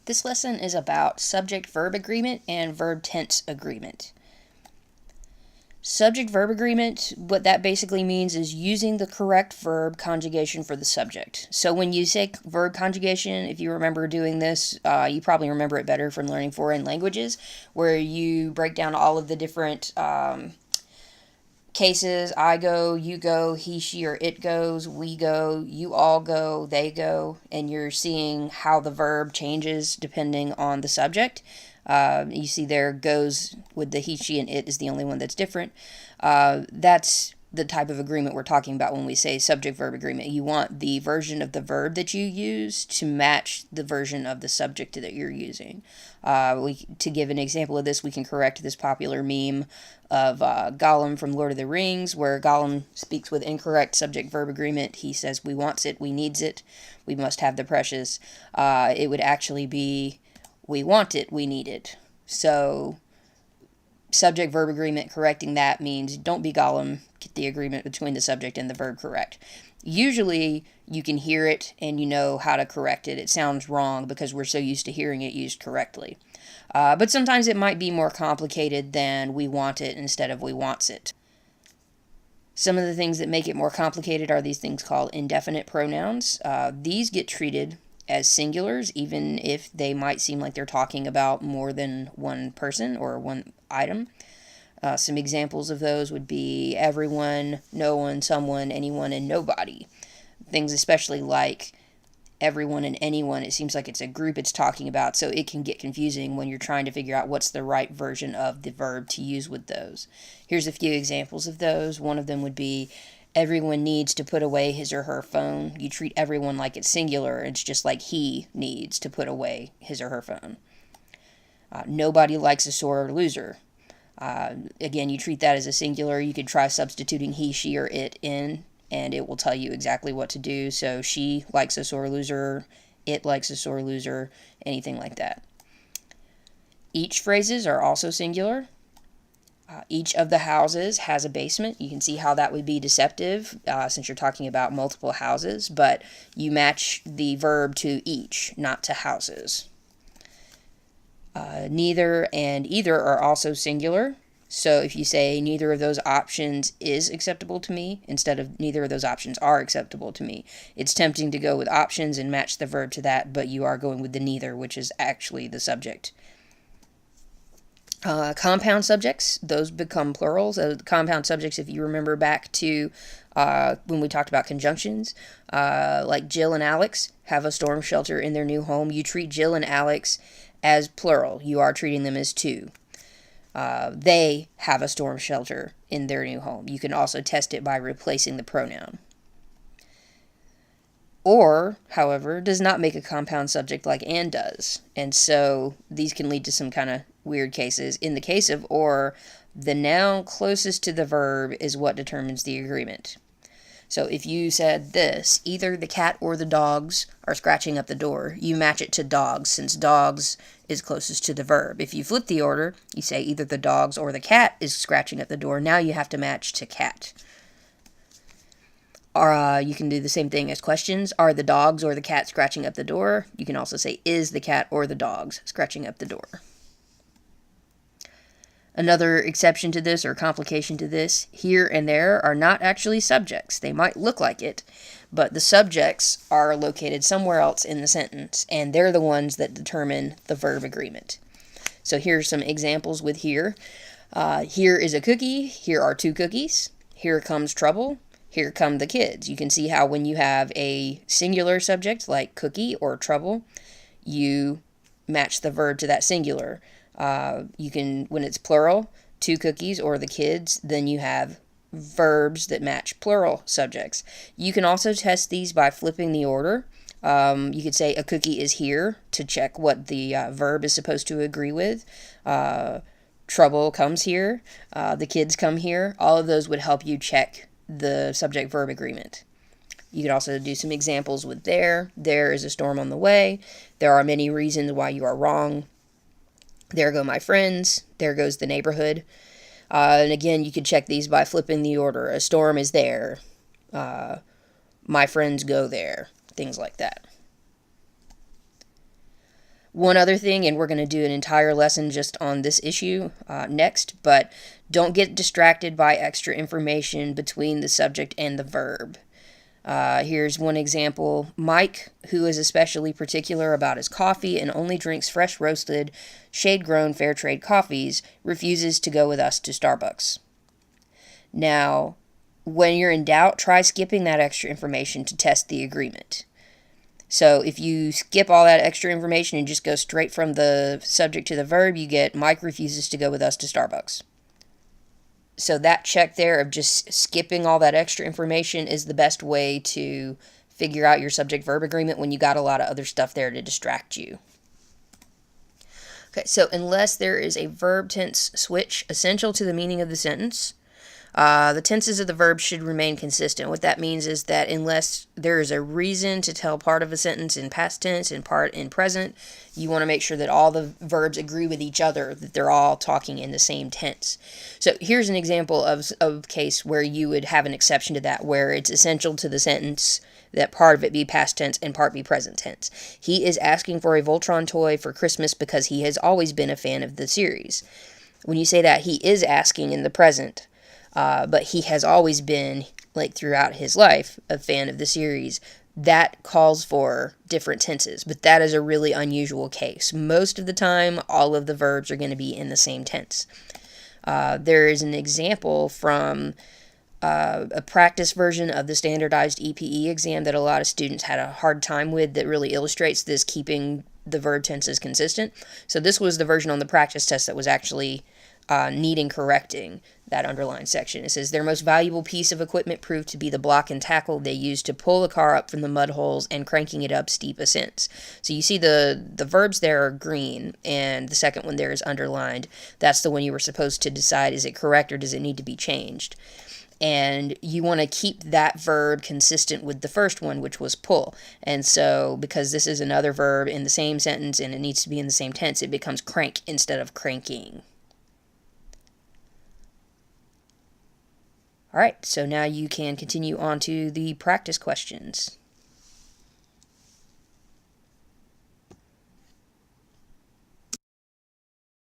This lesson is about subject-verb agreement and verb-tense agreement. Subject-verb agreement, what that basically means is using the correct verb conjugation for the subject. So when you say verb conjugation, if you remember doing this, you probably remember it better from learning foreign languages, where you break down all of the different cases. I go, you go, he, she, or it goes, we go, you all go, they go, and you're seeing how the verb changes depending on the subject. You see there goes with the he, she, and it is the only one that's different. That's the type of agreement we're talking about when we say subject-verb agreement. You want the version of the verb that you use to match the version of the subject that you're using. To give an example of this, we can correct this popular meme of Gollum from Lord of the Rings, where Gollum speaks with incorrect subject-verb agreement. He says, we wants it, we needs it, we must have the precious. It would actually be, we want it, we need it. So subject-verb agreement, correcting that means don't be Gollum, get the agreement between the subject and the verb correct. Usually you can hear it and you know how to correct it. It sounds wrong because we're so used to hearing it used correctly. But sometimes it might be more complicated than we want it instead of we wants it. Some of the things that make it more complicated are these things called indefinite pronouns. These get treated as singulars, even if they might seem like they're talking about more than one person or one item. Some examples of those would be everyone, no one, someone, anyone, and nobody. Things especially like everyone and anyone, it seems like it's a group it's talking about, so it can get confusing when you're trying to figure out what's the right version of the verb to use with those. Here's a few examples of those. One of them would be everyone needs to put away his or her phone. You treat everyone like it's singular. It's just like he needs to put away his or her phone. Nobody likes a sore loser. Again, you treat that as a singular. You could try substituting he, she, or it in, and it will tell you exactly what to do. So she likes a sore loser, it likes a sore loser, anything like that. Each phrases are also singular. Each of the houses has a basement. You can see how that would be deceptive since you're talking about multiple houses, but you match the verb to each, not to houses. Neither and either are also singular. So if you say neither of those options is acceptable to me instead of neither of those options are acceptable to me, it's tempting to go with options and match the verb to that, but you are going with the neither, which is actually the subject. Compound subjects, those become plurals. Compound subjects, if you remember back to when we talked about conjunctions, like Jill and Alex have a storm shelter in their new home. You treat Jill and Alex as plural. You are treating them as two. They have a storm shelter in their new home. You can also test it by replacing the pronoun. Or, however, does not make a compound subject like and does. And so these can lead to some kind of weird cases. In the case of or, the noun closest to the verb is what determines the agreement. So if you said this, either the cat or the dogs are scratching up the door, you match it to dogs, since dogs is closest to the verb. If you flip the order, you say either the dogs or the cat is scratching up the door, now you have to match to cat. Or you can do the same thing as questions. Are the dogs or the cat scratching up the door? You can also say, is the cat or the dogs scratching up the door? Another exception to this, or complication to this, here and there are not actually subjects. They might look like it, but the subjects are located somewhere else in the sentence, and they're the ones that determine the verb agreement. So here's some examples with here. Here is a cookie. Here are two cookies. Here comes trouble. Here come the kids. You can see how when you have a singular subject like cookie or trouble, you match the verb to that singular. You can, when it's plural, two cookies or the kids, then you have verbs that match plural subjects. You can also test these by flipping the order. You could say a cookie is here to check what the verb is supposed to agree with. Trouble comes here. The kids come here. All of those would help you check the subject-verb agreement. You could also do some examples with there. There is a storm on the way. There are many reasons why you are wrong. There go my friends. There goes the neighborhood. And again, you could check these by flipping the order. A storm is there. My friends go there. Things like that. One other thing, and we're going to do an entire lesson just on this issue next, but don't get distracted by extra information between the subject and the verb. Here's one example. Mike, who is especially particular about his coffee and only drinks fresh roasted, shade-grown fair trade coffees, refuses to go with us to Starbucks. Now, when you're in doubt, try skipping that extra information to test the agreement. So if you skip all that extra information and just go straight from the subject to the verb, you get Mike refuses to go with us to Starbucks. So that check there of just skipping all that extra information is the best way to figure out your subject-verb agreement when you got a lot of other stuff there to distract you. Okay, so unless there is a verb tense switch essential to the meaning of the sentence, the tenses of the verb should remain consistent. What that means is that unless there is a reason to tell part of a sentence in past tense and part in present, you want to make sure that all the verbs agree with each other, that they're all talking in the same tense. So here's an example of a case where you would have an exception to that, where it's essential to the sentence that part of it be past tense and part be present tense. He is asking for a Voltron toy for Christmas because he has always been a fan of the series. When you say that, he is asking in the present, but he has always been, like throughout his life, a fan of the series. That calls for different tenses, but that is a really unusual case. Most of the time, all of the verbs are going to be in the same tense. There is an example from a practice version of the standardized EPE exam that a lot of students had a hard time with that really illustrates this keeping the verb tenses consistent. So this was the version on the practice test that was actually needing correcting that underlined section. It says, their most valuable piece of equipment proved to be the block and tackle they used to pull the car up from the mud holes and cranking it up steep ascents. So you see the verbs there are green, and the second one there is underlined. That's the one you were supposed to decide, is it correct or does it need to be changed? And you want to keep that verb consistent with the first one, which was pull. And so, because this is another verb in the same sentence and it needs to be in the same tense, it becomes crank instead of cranking. All right, so now you can continue on to the practice questions.